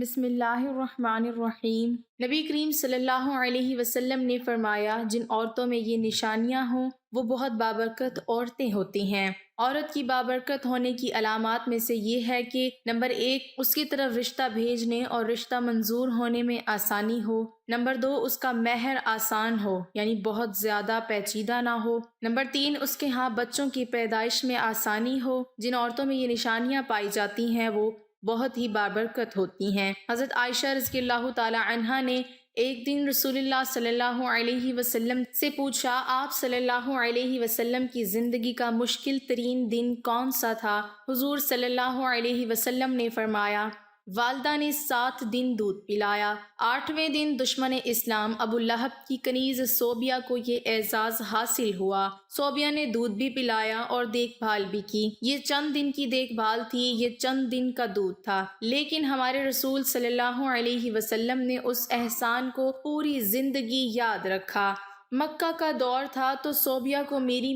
بسم اللہ الرحمن الرحیم۔ نبی کریم صلی اللہ علیہ وسلم نے فرمایا، جن عورتوں میں یہ نشانیاں ہوں وہ بہت بابرکت عورتیں ہوتی ہیں۔ عورت کی بابرکت ہونے کی علامات میں سے یہ ہے کہ نمبر 1، اس کی طرف رشتہ بھیجنے اور رشتہ منظور ہونے میں آسانی ہو۔ نمبر 2، اس کا مہر آسان ہو، یعنی بہت زیادہ پیچیدہ نہ ہو۔ نمبر 3، اس کے ہاں بچوں کی پیدائش میں آسانی ہو۔ جن عورتوں میں یہ نشانیاں پائی جاتی ہیں وہ بہت ہی بابرکت ہوتی ہیں۔ حضرت عائشہ رضی اللہ تعالی عنہا نے ایک دن رسول اللہ صلی اللہ علیہ وسلم سے پوچھا، آپ صلی اللہ علیہ وسلم کی زندگی کا مشکل ترین دن کون سا تھا؟ حضور صلی اللہ علیہ وسلم نے فرمایا، والدہ نے 7 دن دودھ پلایا۔ 8ویں دن دشمن اسلام ابو لہب کی کنیز صوبیہ کو یہ اعزاز حاصل ہوا۔ صوبیہ نے دودھ بھی پلایا اور دیکھ بھال بھی کی۔ یہ چند دن کی دیکھ بھال تھی، یہ چند دن کا دودھ تھا، لیکن ہمارے رسول صلی اللہ علیہ وسلم نے اس احسان کو پوری زندگی یاد رکھا۔ مکہ کا دور تھا تو صوبیہ کو میری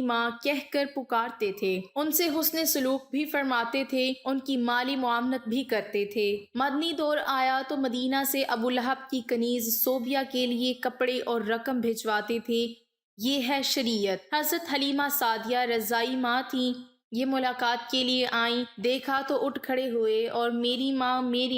ماں کہہ کر پکارتے تھے، ان سے حسن سلوک بھی فرماتے تھے، ان کی مالی معاونت بھی کرتے تھے۔ مدنی دور آیا تو مدینہ سے ابو لہب کی کنیز صوبیہ کے لیے کپڑے اور رقم بھجواتے تھے۔ یہ ہے شریعت۔ حضرت حلیمہ سعدیہ رضائی ماں تھیں، یہ ملاقات کے لیے آئیں، دیکھا تو اٹھ کھڑے ہوئے اور میری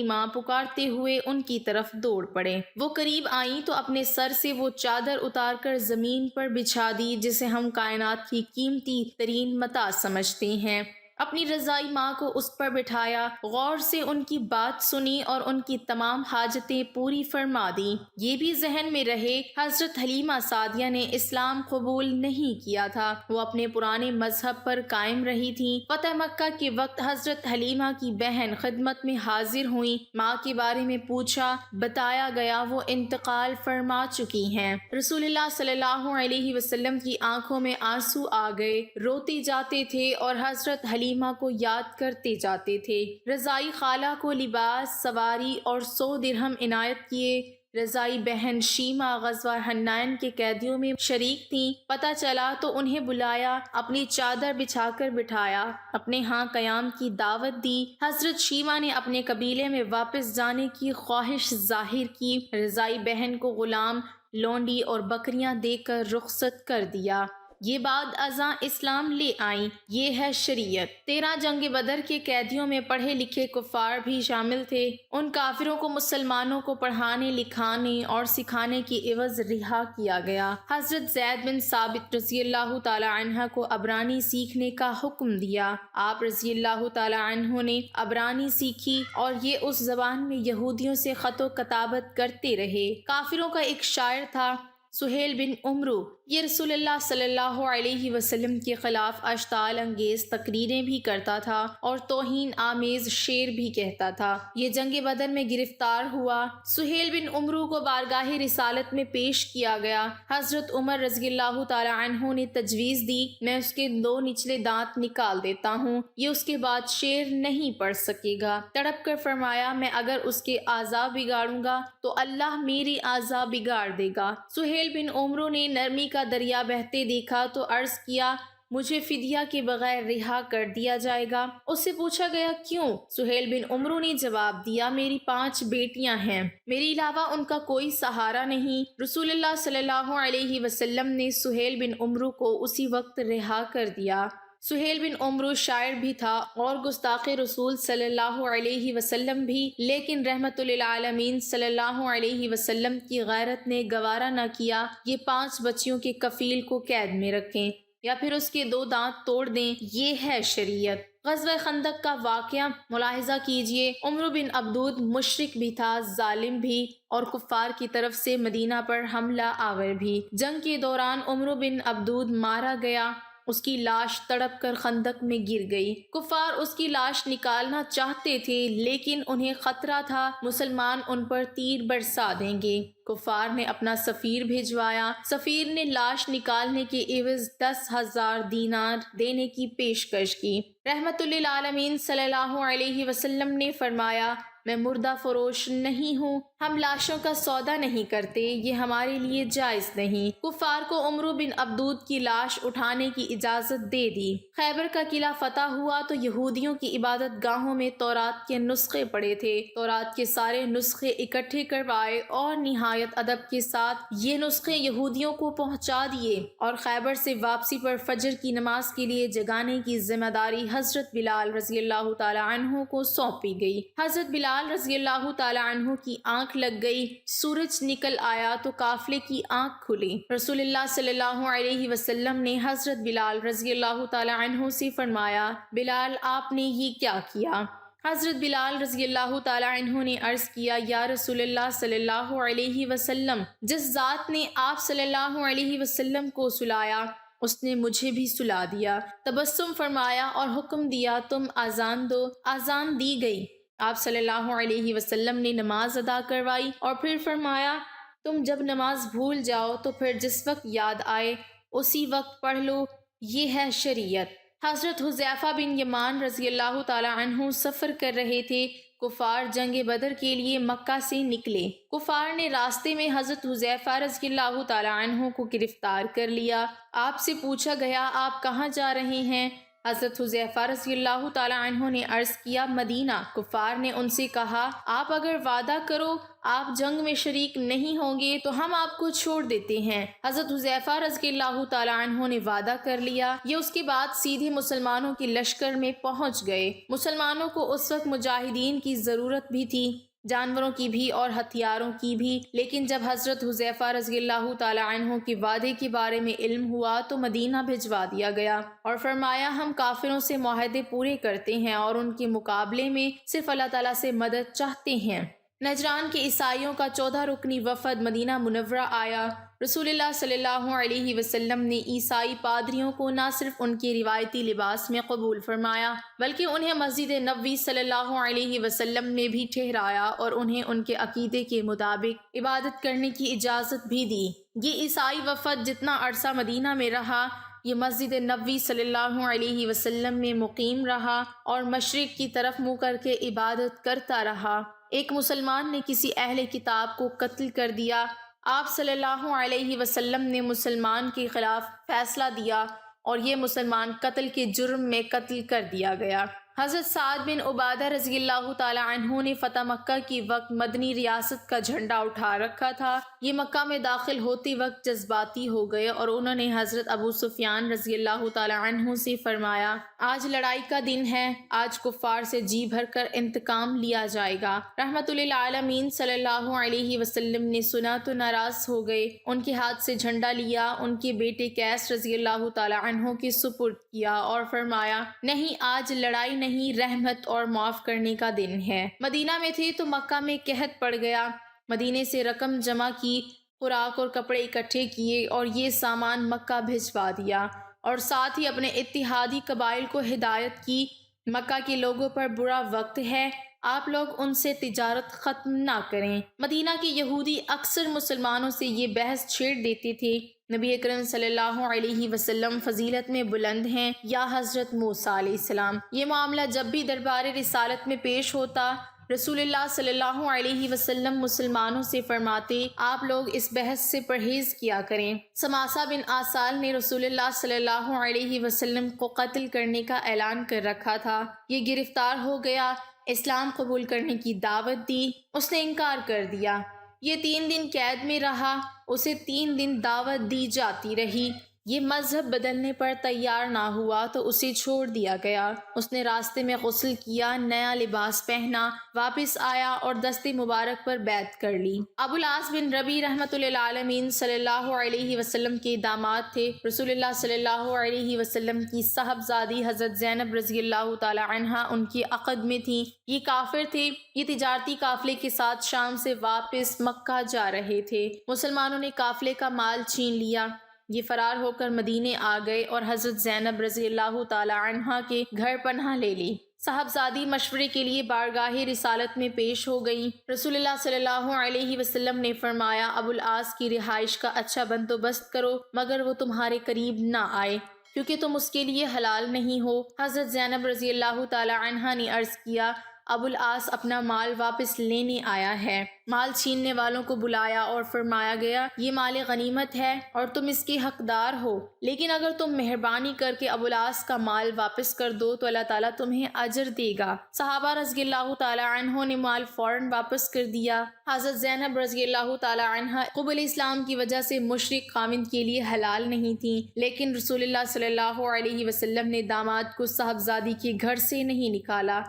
ماں پکارتے ہوئے ان کی طرف دوڑ پڑے۔ وہ قریب آئیں تو اپنے سر سے وہ چادر اتار کر زمین پر بچھا دی جسے ہم کائنات کی قیمتی ترین متاع سمجھتے ہیں۔ اپنی رضائی ماں کو اس پر بٹھایا، غور سے ان کی بات سنی اور ان کی تمام حاجتیں پوری فرما دیں۔ یہ بھی ذہن میں رہے، حضرت حلیمہ سعدیہ نے اسلام قبول نہیں کیا تھا، وہ اپنے پرانے مذہب پر قائم رہی تھیں۔ فتح مکہ کے وقت حضرت حلیمہ کی بہن خدمت میں حاضر ہوئیں، ماں کے بارے میں پوچھا، بتایا گیا وہ انتقال فرما چکی ہیں۔ رسول اللہ صلی اللہ علیہ وسلم کی آنکھوں میں آنسو آ گئے، روتے جاتے تھے اور حضرت حلیمہ کو یاد کرتے جاتے تھے۔ رضائی خالہ کو لباس، سواری اور 100 درہم عنایت کیے۔ رضائی بہن شیمہ غزوہ حنین کے قیدیوں میں شریک تھیں، پتہ چلا تو انہیں بلایا، اپنی چادر بچھا کر بٹھایا، اپنے ہاں قیام کی دعوت دی۔ حضرت شیمہ نے اپنے قبیلے میں واپس جانے کی خواہش ظاہر کی، رضائی بہن کو غلام، لونڈی اور بکریاں دے کر رخصت کر دیا۔ یہ بعد ازاں اسلام لے آئیں، یہ ہے شریعت۔ 13 جنگ بدر کے قیدیوں میں پڑھے لکھے کفار بھی شامل تھے۔ ان کافروں کو مسلمانوں کو پڑھانے، لکھانے اور سکھانے کے عوض رہا کیا گیا۔ حضرت زید بن ثابت رضی اللہ تعالی عنہ کو عبرانی سیکھنے کا حکم دیا۔ آپ رضی اللہ تعالی عنہ نے عبرانی سیکھی اور یہ اس زبان میں یہودیوں سے خط و کتابت کرتے رہے۔ کافروں کا ایک شاعر تھا، سہیل بن عمرو، یہ رسول اللہ صلی اللہ علیہ وسلم کے خلاف اشتعال انگیز تقریریں بھی کرتا تھا اور توہین آمیز شعر بھی کہتا تھا۔ یہ جنگ بدر میں گرفتار ہوا۔ سہیل بن عمرو کو بارگاہ رسالت میں پیش کیا گیا۔ حضرت عمر رضی اللہ تعالی عنہ نے تجویز دی، میں اس کے 2 نچلے دانت نکال دیتا ہوں، یہ اس کے بعد شعر نہیں پڑھ سکے گا۔ تڑپ کر فرمایا، میں اگر اس کے اعضاء بگاڑوں گا تو اللہ میری اعضاء بگاڑ دے گا۔ سہیل بن عمرو نے نرمی کا دریا بہتے دیکھا تو عرض کیا، مجھے فدیہ کے بغیر رہا کر دیا جائے گا؟ اس سے پوچھا گیا، کیوں؟ سہیل بن عمرو نے جواب دیا، میری 5 بیٹیاں ہیں، میرے علاوہ ان کا کوئی سہارا نہیں۔ رسول اللہ صلی اللہ علیہ وسلم نے سہیل بن عمرو کو اسی وقت رہا کر دیا۔ سہیل بن عمرو شاعر بھی تھا اور گستاخ رسول صلی اللہ علیہ وسلم بھی، لیکن رحمت للعالمین صلی اللہ علیہ وسلم کی غیرت نے گوارا نہ کیا یہ 5 بچیوں کے کفیل کو قید میں رکھیں یا پھر اس کے 2 دانت توڑ دیں۔ یہ ہے شریعت۔ غزوہ خندق کا واقعہ ملاحظہ کیجئے۔ عمرو بن عبدود مشرک بھی تھا، ظالم بھی، اور کفار کی طرف سے مدینہ پر حملہ آور بھی۔ جنگ کے دوران عمرو بن عبدود مارا گیا، اس کی لاش تڑپ کر خندق میں گر گئی۔ کفار اس کی لاش نکالنا چاہتے تھے لیکن انہیں خطرہ تھا مسلمان ان پر تیر برسا دیں گے۔ کفار نے اپنا سفیر بھیجوایا، سفیر نے لاش نکالنے کے عوض 10,000 دینار دینے کی پیشکش کی۔ رحمت للعالمین صلی اللہ علیہ وسلم نے فرمایا، میں مردہ فروش نہیں ہوں، ہم لاشوں کا سودا نہیں کرتے، یہ ہمارے لیے جائز نہیں۔ کفار کو عمرو بن عبدود کی لاش اٹھانے کی اجازت دے دی۔ خیبر کا قلعہ فتح ہوا تو یہودیوں کی عبادت گاہوں میں تورات کے نسخے پڑے تھے۔ تورات کے سارے نسخے اکٹھے کروائے اور نہایت ادب کے ساتھ یہ نسخے یہودیوں کو پہنچا دیے، اور خیبر سے واپسی پر فجر کی نماز کے لیے جگانے کی ذمہ داری حضرت بلال رضی اللہ تعالی عنہ کو سونپی گئی۔ حضرت بلال رضی اللہ تعالی عنہ کی آنکھ لگ گئی، سورج نکل آیا تو قافلے کی آنکھ کھلی۔ رسول اللہ صلی اللہ علیہ وسلم نے حضرت بلال رضی اللہ تعالی عنہ سے فرمایا، بلال آپ نے یہ کیا کیا؟ حضرت بلال رضی اللہ تعالی عنہ نے عرض کیا، یا رسول اللہ صلی اللہ علیہ وسلم، جس ذات نے آپ صلی اللہ علیہ وسلم کو سلایا اس نے مجھے بھی سلا دیا۔ تبسم فرمایا اور حکم دیا، تم اذان دو۔ اذان دی گئی۔ آپ صلی اللہ علیہ وسلم نے نماز ادا کروائی اور پھر فرمایا، تم جب نماز بھول جاؤ تو پھر جس وقت یاد آئے اسی وقت پڑھ لو، یہ ہے شریعت۔ حضرت حذیفہ بن یمان رضی اللہ تعالی عنہ سفر کر رہے تھے۔ کفار جنگ بدر کے لیے مکہ سے نکلے۔ کفار نے راستے میں حضرت حذیفہ رضی اللہ تعالی عنہ کو گرفتار کر لیا۔ آپ سے پوچھا گیا، آپ کہاں جا رہے ہیں؟ حضرت حذیفہ رضی اللہ تعالی عنہ نے عرض کیا، مدینہ۔ کفار نے ان سے کہا، آپ اگر وعدہ کرو آپ جنگ میں شریک نہیں ہوں گے تو ہم آپ کو چھوڑ دیتے ہیں۔ حضرت حذیفہ رضی اللہ تعالی عنہ نے وعدہ کر لیا۔ یہ اس کے بعد سیدھے مسلمانوں کے لشکر میں پہنچ گئے۔ مسلمانوں کو اس وقت مجاہدین کی ضرورت بھی تھی، جانوروں کی بھی اور ہتھیاروں کی بھی، لیکن جب حضرت حذیفہ رضی اللہ تعالی عنہ کے وعدے کے بارے میں علم ہوا تو مدینہ بھجوا دیا گیا اور فرمایا، ہم کافروں سے معاہدے پورے کرتے ہیں اور ان کے مقابلے میں صرف اللہ تعالیٰ سے مدد چاہتے ہیں۔ نجران کے عیسائیوں کا 14 رکنی وفد مدینہ منورہ آیا۔ رسول اللہ صلی اللہ علیہ وسلم نے عیسائی پادریوں کو نہ صرف ان کے روایتی لباس میں قبول فرمایا بلکہ انہیں مسجد نبوی صلی اللہ علیہ وسلم میں بھی ٹھہرایا اور انہیں ان کے عقیدے کے مطابق عبادت کرنے کی اجازت بھی دی۔ یہ عیسائی وفد جتنا عرصہ مدینہ میں رہا، یہ مسجد نبوی صلی اللہ علیہ وسلم میں مقیم رہا اور مشرق کی طرف منہ کر کے عبادت کرتا رہا۔ ایک مسلمان نے کسی اہل کتاب کو قتل کر دیا۔ آپ صلی اللہ علیہ وسلم نے مسلمان کے خلاف فیصلہ دیا اور یہ مسلمان قتل کے جرم میں قتل کر دیا گیا۔ حضرت سعد بن عبادہ رضی اللہ تعالی عنہ نے فتح مکہ کی وقت مدنی ریاست کا جھنڈا اٹھا رکھا تھا۔ یہ مکہ میں داخل ہوتے وقت جذباتی ہو گئے اور انہوں نے حضرت ابو سفیان رضی اللہ تعالی عنہ سے فرمایا، آج لڑائی کا دن ہے، آج کفار سے جی بھر کر انتقام لیا جائے گا۔ رحمت للعالمین صلی اللہ علیہ وسلم نے سنا تو ناراض ہو گئے، ان کے ہاتھ سے جھنڈا لیا، ان کے بیٹے قیس رضی اللہ تعالی عنہ کے سپرد کیا اور فرمایا، نہیں، آج لڑائی نہیں، رحمت اور معاف کرنے کا دن ہے۔ مدینہ میں تھے تو مکہ میں قحط پڑ گیا۔ مدینے سے رقم جمع کی، خوراک اور کپڑے اکٹھے کیے اور یہ سامان مکہ بھجوا دیا، اور ساتھ ہی اپنے اتحادی قبائل کو ہدایت کی، مکہ کے لوگوں پر برا وقت ہے، آپ لوگ ان سے تجارت ختم نہ کریں۔ مدینہ کے یہودی اکثر مسلمانوں سے یہ بحث چھیڑ دیتے تھے، نبی اکرم صلی اللہ علیہ وسلم فضیلت میں بلند ہیں یا حضرت موسیٰ علیہ السلام۔ یہ معاملہ جب بھی دربار رسالت میں پیش ہوتا، رسول اللہ صلی اللہ علیہ وسلم مسلمانوں سے فرماتے، آپ لوگ اس بحث سے پرہیز کیا کریں۔ سماسہ بن آسال نے رسول اللہ صلی اللہ علیہ وسلم کو قتل کرنے کا اعلان کر رکھا تھا۔ یہ گرفتار ہو گیا، اسلام قبول کرنے کی دعوت دی، اس نے انکار کر دیا۔ یہ 3 دن قید میں رہا، اسے 3 دن دعوت دی جاتی رہی۔ یہ مذہب بدلنے پر تیار نہ ہوا تو اسے چھوڑ دیا گیا۔ اس نے راستے میں غسل کیا، نیا لباس پہنا، واپس آیا اور دست مبارک پر بیعت کر لی۔ ابو العاص بن ربیع رحمۃ للعالمین صلی اللہ علیہ وسلم کے داماد تھے۔ رسول اللہ صلی اللہ علیہ وسلم کی صاحبزادی حضرت زینب رضی اللہ تعالی عنہا ان کی عقد میں تھیں۔ یہ کافر تھے، یہ تجارتی قافلے کے ساتھ شام سے واپس مکہ جا رہے تھے۔ مسلمانوں نے قافلے کا مال چھین لیا، یہ فرار ہو کر مدینے آ گئے اور حضرت زینب رضی اللہ تعالی عنہا کے گھر پناہ لے لی۔ صاحبزادی مشورے کے لیے بارگاہ رسالت میں پیش ہو گئی۔ رسول اللہ صلی اللہ علیہ وسلم نے فرمایا، ابو العاص کی رہائش کا اچھا بندوبست کرو مگر وہ تمہارے قریب نہ آئے کیونکہ تم اس کے لیے حلال نہیں ہو۔ حضرت زینب رضی اللہ تعالی عنہا نے عرض کیا، ابو العاص اپنا مال واپس لینے آیا ہے۔ مال چھیننے والوں کو بلایا اور فرمایا گیا یہ مال غنیمت ہے اور تم اس کے حقدار ہو، لیکن اگر تم مہربانی کر کے ابو العاص کا مال واپس کر دو تو اللہ تعالیٰ تمہیں اجر دے گا۔ صحابہ رضی اللہ تعالیٰ عنہ نے مال فوراً واپس کر دیا۔ حضرت زینب رضی اللہ تعالیٰ عنہ قبول اسلام کی وجہ سے مشرک خامند کے لیے حلال نہیں تھیں، لیکن رسول اللہ صلی اللہ علیہ وسلم نے داماد کو صاحبزادی کے گھر سے نہیں نکالا۔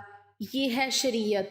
یہ ہے شریعت۔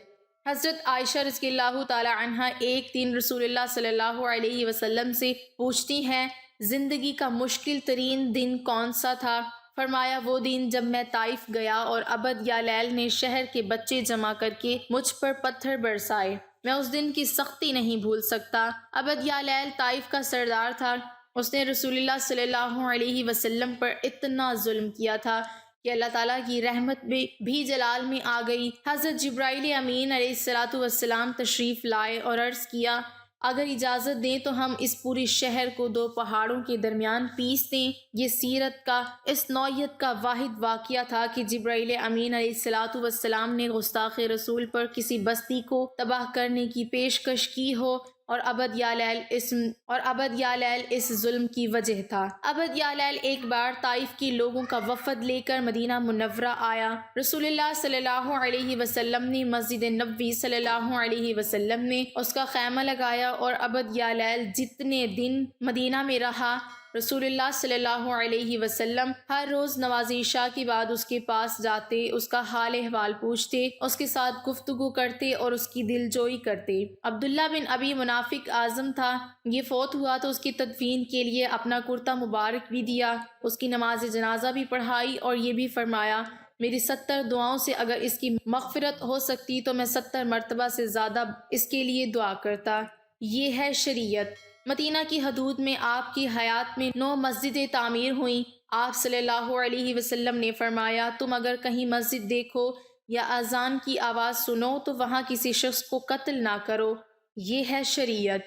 حضرت عائشہ رضی اللہ تعالیٰ عنہ ایک دن رسول اللہ صلی اللہ علیہ وسلم سے پوچھتی ہیں زندگی کا مشکل ترین دن کون سا تھا؟ فرمایا وہ دن جب میں طائف گیا اور عبد یا لیل نے شہر کے بچے جمع کر کے مجھ پر پتھر برسائے۔ میں اس دن کی سختی نہیں بھول سکتا۔ عبد یا لیل طائف کا سردار تھا۔ اس نے رسول اللہ صلی اللہ علیہ وسلم پر اتنا ظلم کیا تھا کہ اللہ تعالیٰ کی رحمت بھی جلال میں آ گئی۔ حضرت جبرائیل امین علیہ السلام تشریف لائے اور عرض کیا اگر اجازت دیں تو ہم اس پوری شہر کو دو پہاڑوں کے درمیان پیس دیں۔ یہ سیرت کا اس نوعیت کا واحد واقعہ تھا کہ جبرائیل امین علیہ السلام نے گستاخ رسول پر کسی بستی کو تباہ کرنے کی پیشکش کی ہو اور عبد یا لیل اس ظلم کی وجہ تھا۔ عبد یا لیل ایک بار طائف کے لوگوں کا وفد لے کر مدینہ منورہ آیا۔ رسول اللہ صلی اللہ علیہ وسلم نے مسجد نبوی صلی اللہ علیہ وسلم میں اس کا خیمہ لگایا اور عبد یا لیل جتنے دن مدینہ میں رہا رسول اللہ صلی اللہ علیہ وسلم ہر روز نماز عشاء کے بعد اس کے پاس جاتے، اس کا حال احوال پوچھتے، اس کے ساتھ گفتگو کرتے اور اس کی دل جوئی کرتے۔ عبداللہ بن ابی منافق اعظم تھا، یہ فوت ہوا تو اس کی تدفین کے لیے اپنا کرتا مبارک بھی دیا، اس کی نماز جنازہ بھی پڑھائی اور یہ بھی فرمایا میری 70 دعاؤں سے اگر اس کی مغفرت ہو سکتی تو میں 70 مرتبہ سے زیادہ اس کے لیے دعا کرتا۔ یہ ہے شریعت۔ مدینہ کی حدود میں آپ کی حیات میں 9 مسجدیں تعمیر ہوئیں۔ آپ صلی اللہ علیہ وسلم نے فرمایا تم اگر کہیں مسجد دیکھو یا اذان کی آواز سنو تو وہاں کسی شخص کو قتل نہ کرو۔ یہ ہے شریعت۔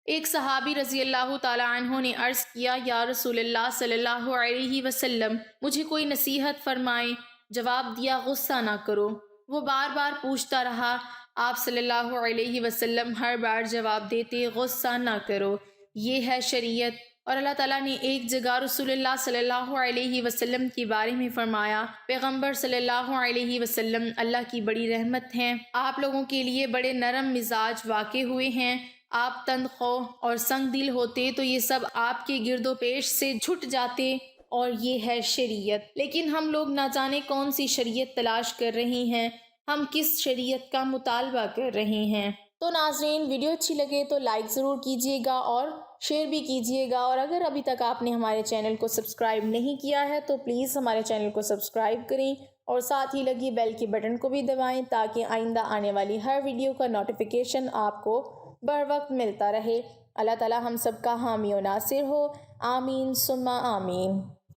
ایک صحابی رضی اللہ تعالیٰ عنہ نے عرض کیا یا رسول اللہ صلی اللہ علیہ وسلم مجھے کوئی نصیحت فرمائیں۔ جواب دیا غصہ نہ کرو۔ وہ بار بار پوچھتا رہا، آپ صلی اللہ علیہ وسلم ہر بار جواب دیتے غصہ نہ کرو۔ یہ ہے شریعت۔ اور اللہ تعالیٰ نے ایک جگہ رسول اللہ صلی اللہ علیہ وسلم کے بارے میں فرمایا پیغمبر صلی اللہ علیہ وسلم اللہ کی بڑی رحمت ہیں، آپ لوگوں کے لیے بڑے نرم مزاج واقع ہوئے ہیں، آپ تند خو اور سنگ دل ہوتے تو یہ سب آپ کے گرد و پیش سے جھٹ جاتے۔ اور یہ ہے شریعت۔ لیکن ہم لوگ نہ جانے کون سی شریعت تلاش کر رہے ہیں، ہم کس شریعت کا مطالبہ کر رہے ہیں۔ تو ناظرین ویڈیو اچھی لگے تو لائک ضرور کیجیے گا اور شیئر بھی کیجیے گا، اور اگر ابھی تک آپ نے ہمارے چینل کو سبسکرائب نہیں کیا ہے تو پلیز ہمارے چینل کو سبسکرائب کریں اور ساتھ ہی لگی بیل کے بٹن کو بھی دبائیں تاکہ آئندہ آنے والی ہر ویڈیو کا نوٹیفیکیشن آپ کو بر وقت ملتا رہے۔ اللہ تعالی ہم سب کا حامی و ناصر ہو، آمین ثم آمین۔